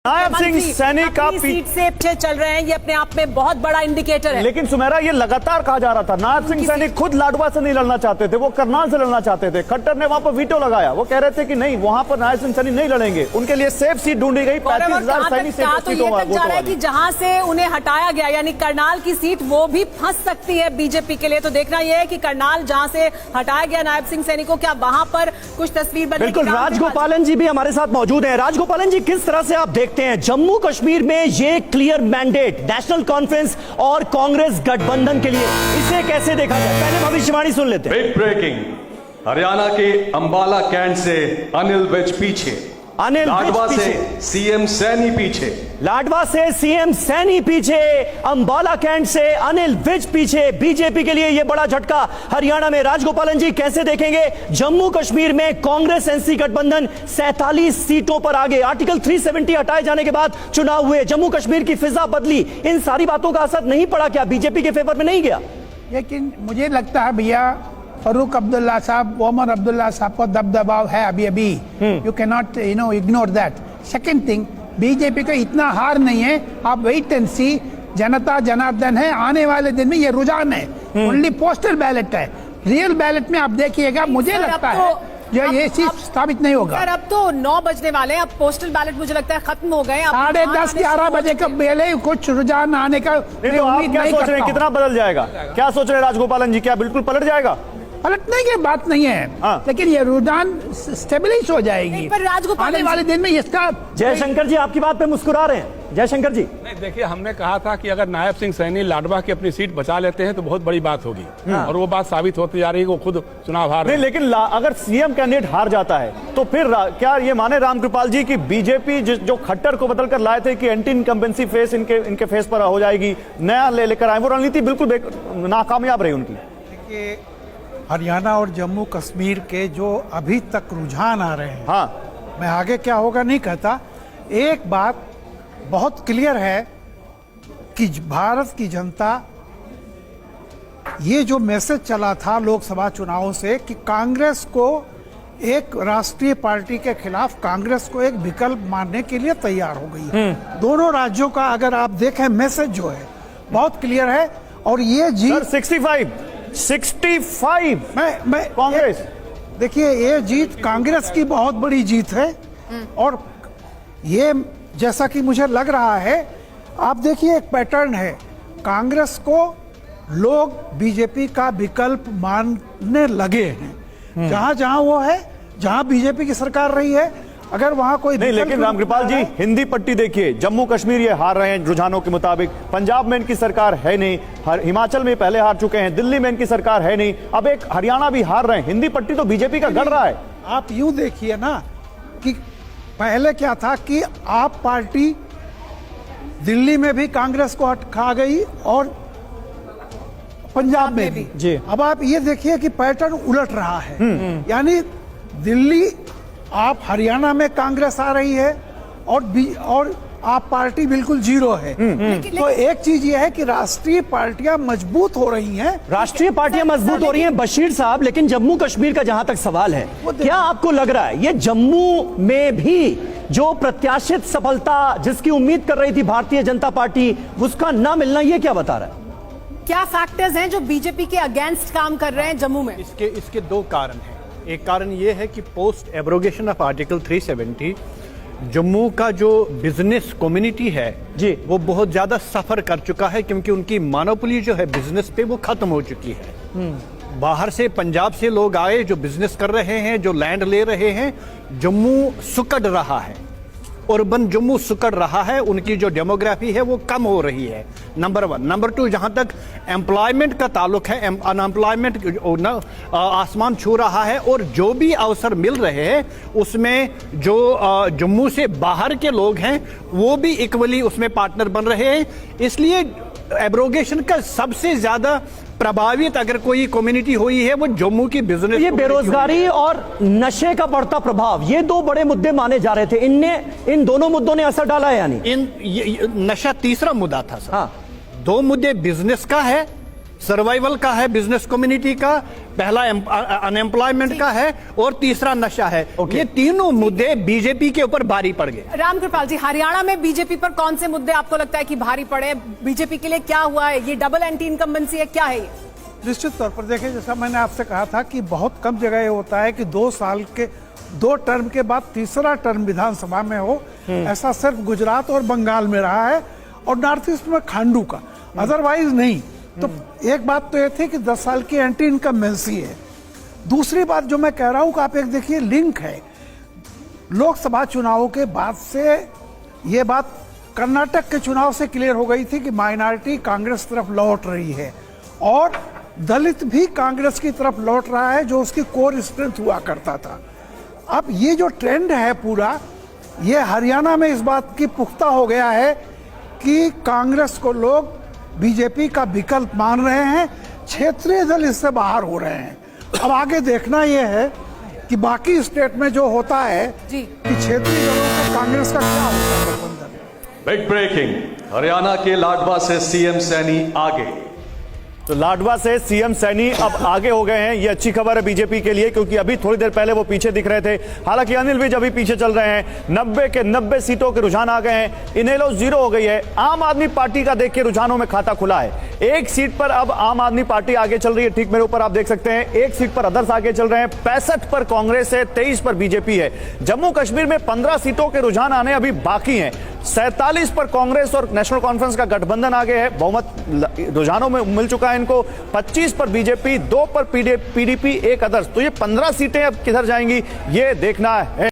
नायब सिंह सैनी का सीट से पीछे चल रहे हैं, ये अपने आप में बहुत बड़ा इंडिकेटर है। लेकिन सुमेरा, ये लगातार कहा जा रहा था नायब सिंह सैनी खुद लाडवा से नहीं लड़ना चाहते थे, वो करनाल से लड़ना चाहते थे। खट्टर ने वहां पर वीटो लगाया, वो कह रहे थे कि नहीं, वहां पर नायब सिंह सैनी नहीं लड़ेंगे, उनके लिए सेफ सीट ढूंढी गई। 35,000 सैनी सीटों जहां से उन्हें हटाया गया, यानी करनाल की सीट वो भी फंस सकती है बीजेपी के लिए। तो देखना यह है कि करनाल जहां से हटाया गया नायब सिंह सैनी को, क्या वहां पर कुछ तस्वीर बनेगी। बिल्कुल, राजगोपालन जी भी हमारे साथ मौजूद हैं। राजगोपालन जी, किस तरह से आप देखते हैं जम्मू कश्मीर में ये क्लियर मैंडेट नेशनल कॉन्फ्रेंस और कांग्रेस गठबंधन के लिए, इसे कैसे देखा जाए? पहले भविष्यवाणी सुन लेते हैं। बिग ब्रेकिंग, हरियाणा के अंबाला कैंट से अनिल विज पीछे, लाडवा से सीएम सैनी पीछे, लाडवा से सीएम सैनी पीछे, अंबाला कैंट से अनिल विज पीछे। बीजेपी के लिए यह बड़ा झटका हरियाणा में। राजगोपालन जी, कैसे देखेंगे जम्मू कश्मीर में कांग्रेस एनसी गठबंधन 47 सीटों पर आगे, आर्टिकल 370 हटाए जाने के बाद चुनाव हुए, जम्मू कश्मीर की फिजा बदली, इन सारी बातों का असर नहीं पड़ा क्या? बीजेपी के फेवर में नहीं गया? लेकिन मुझे लगता है भैया, फरूक अब्दुल्ला साहब, ओमर अब्दुल्ला साहब को दबदबाव है अभी you can not ignore that. Second thing, BJP को इतना हार नहीं है, आप वेट एंड सी, जनता जनार्दन है, आने वाले दिन में ये रुझान है। ओनली पोस्टल बैलेट है, रियल बैलेट में आप देखिएगा, मुझे लगता है ये चीज स्थापित नहीं होगा। सर, अब तो 9 बजने वाले हैं, अब पोस्टल बैलेट मुझे लगता है खत्म हो गए। 10:30-11 बजे का पहले कुछ रुझान आने का उम्मीद नहीं सोच रहे, कितना बदल जाएगा? क्या सोच रहे राजगोपालन जी, क्या बिल्कुल पलट जाएगा? पलटने की बात नहीं है, लेकिन ये रुझान स्टेबलाइज हो जाएगी आने वाले दिन में। इसका जयशंकर जी आपकी बात पे मुस्कुरा रहे हैं। जयशंकर जी, नहीं, देखिए, हमने कहा था कि अगर नायब सिंह सैनी लाडवा की अपनी सीट बचा लेते हैं तो बहुत बड़ी बात होगी, और वो बात साबित होती जा रही है, वो खुद चुनाव हार नहीं। लेकिन अगर सीएम कैंडिडेट हार जाता है तो फिर क्या ये माने रामकृपाल जी की बीजेपी जो खट्टर को बदल कर लाए थे कि एंटी इनकम्बेंसी फेस इनके फेस पर हो जाएगी, नया लेकर आए, वो रणनीति बिल्कुल नाकामयाब रही उनकी। देखिए, हरियाणा और जम्मू कश्मीर के जो अभी तक रुझान आ रहे हैं, मैं आगे क्या होगा नहीं कहता, एक बात बहुत क्लियर है कि भारत की जनता, ये जो मैसेज चला था लोकसभा चुनावों से कि कांग्रेस को एक राष्ट्रीय पार्टी के खिलाफ कांग्रेस को एक विकल्प मानने के लिए तैयार हो गई है। दोनों राज्यों का अगर आप देखें, मैसेज जो है बहुत क्लियर है। और ये जीत 65 मैं कांग्रेस, देखिए, ये जीत कांग्रेस की बहुत बड़ी जीत है। और ये जैसा कि मुझे लग रहा है, आप देखिए, एक पैटर्न है, कांग्रेस को लोग बीजेपी का विकल्प मानने लगे हैं। जहां जहां वो है, जहां बीजेपी की सरकार रही है, अगर वहां कोई नहीं। लेकिन रामकृपाल जी, हिंदी पट्टी देखिए, जम्मू कश्मीर ये हार रहे हैं रुझानों के मुताबिक, पंजाब में इनकी सरकार है नहीं, हिमाचल में पहले हार चुके हैं, दिल्ली में इनकी सरकार है नहीं, अब एक हरियाणा भी हार रहे हैं। हिंदी पट्टी तो बीजेपी का गढ़ रहा है। आप यूं देखिए ना कि पहले क्या था कि आप पार्टी दिल्ली में भी कांग्रेस को खा गई और पंजाब में भी जी। अब आप ये देखिए कि पैटर्न उलट रहा है, यानी दिल्ली, आप हरियाणा में कांग्रेस आ रही है और आप पार्टी बिल्कुल जीरो है। तो एक चीज ये है कि राष्ट्रीय पार्टियां मजबूत हो रही हैं, राष्ट्रीय पार्टियां मजबूत हो रही हैं बशीर साहब। लेकिन जम्मू कश्मीर का जहां तक सवाल है, क्या आपको लग रहा है ये जम्मू में भी जो प्रत्याशित सफलता जिसकी उम्मीद कर रही थी भारतीय जनता पार्टी, उसका ना मिलना, ये क्या बता रहा है? क्या फैक्टर्स हैं जो बीजेपी के अगेंस्ट काम कर रहे हैं जम्मू में? इसके 2 कारण हैं। एक कारण ये है कि post abrogation of article 370 Jammu का जो बिजनेस कम्युनिटी है जी, वो बहुत ज्यादा सफर कर चुका है, क्योंकि उनकी मोनोपोली जो है बिजनेस पे वो खत्म हो चुकी है। बाहर से, पंजाब से लोग आए जो बिजनेस कर रहे हैं, जो लैंड ले रहे हैं, जम्मू सुकड़ रहा है, अर्बन जम्मू सुकड़ रहा है, उनकी जो डेमोग्राफी है वो कम हो रही है, नंबर 1। नंबर 2, जहां तक एम्प्लॉयमेंट का ताल्लुक है, अनएम्प्लॉयमेंट आसमान छू रहा है, और जो भी अवसर मिल रहे हैं उसमें जो जम्मू से बाहर के लोग हैं वो भी इक्वली उसमें पार्टनर बन रहे हैं। इसलिए एब्रोगेशन का सबसे ज्यादा प्रभावित अगर कोई कम्युनिटी हुई है वो जम्मू की बिजनेस। ये बेरोजगारी और नशे का बढ़ता प्रभाव, ये 2 बड़े मुद्दे माने जा रहे थे, इन दोनों मुद्दों ने असर डाला है? यानी नशा तीसरा मुद्दा था सर। 2 मुद्दे बिजनेस का है सर्वाइवल का है, बिजनेस कम्युनिटी का, पहला अनएम्प्लॉयमेंट का है और तीसरा नशा है। ये तीनों मुद्दे बीजेपी के ऊपर भारी पड़ गए। रामकृपाल जी, हरियाणा में बीजेपी पर कौन से मुद्दे आपको लगता है कि भारी पड़े? बीजेपी के लिए क्या हुआ है? ये डबल एंटी इनकम्बेंसी है, क्या है ये? निश्चित तौर पर देखिए, जैसा मैंने आपसे कहा था कि बहुत कम जगह ये होता है कि 2 साल के 2 टर्म के बाद तीसरा टर्म विधानसभा में हो। ऐसा सिर्फ गुजरात और बंगाल में रहा है और नॉर्थ ईस्ट में खांडू का, अदरवाइज नहीं। तो एक बात तो ये थी कि 10 साल की एंटी इनकम्बेंसी है। दूसरी बात जो मैं कह रहा हूं कि आप एक देखिए लिंक है, लोकसभा चुनावों के बाद से ये बात कर्नाटक के चुनाव से क्लियर हो गई थी कि माइनॉरिटी कांग्रेस तरफ लौट रही है और दलित भी कांग्रेस की तरफ लौट रहा है, जो उसकी कोर स्ट्रेंथ हुआ करता था। अब ये जो ट्रेंड है पूरा, ये हरियाणा में इस बात की पुख्ता हो गया है कि कांग्रेस को लोग बीजेपी का विकल्प मान रहे हैं, क्षेत्रीय दल इससे बाहर हो रहे हैं। अब आगे देखना यह है कि बाकी स्टेट में जो होता है जी, कि क्षेत्रीय दलों से कांग्रेस का क्या होता है गठबंधन। बिग ब्रेकिंग, हरियाणा के लाडवा से सीएम सैनी आगे। तो लाडवा से सीएम सैनी अब आगे हो गए हैं। ये अच्छी खबर है बीजेपी के लिए, क्योंकि अभी थोड़ी देर पहले वो पीछे दिख रहे थे। हालांकि अनिल विज अभी पीछे चल रहे हैं। 90 के 90 सीटों के रुझान आ गए हैं। इनेलो 0 हो गई है। आम आदमी पार्टी का देख के रुझानों में खाता खुला है। 1 सीट पर अब आम आदमी पार्टी आगे चल रही है, ठीक मेरे ऊपर आप देख सकते हैं। 1 सीट पर अदर्स आगे चल रहे हैं। 65 पर कांग्रेस है, 23 पर बीजेपी है। जम्मू कश्मीर में 15 सीटों के रुझान आने अभी बाकी हैं। 47 पर कांग्रेस और नेशनल कॉन्फ्रेंस का गठबंधन आगे है, बहुमत रुझानों में मिल चुका है इनको। 25 पर बीजेपी, 2 पर पीडीपी, 1 अदर्स। तो ये 15 सीटें अब किधर जाएंगी, ये देखना है।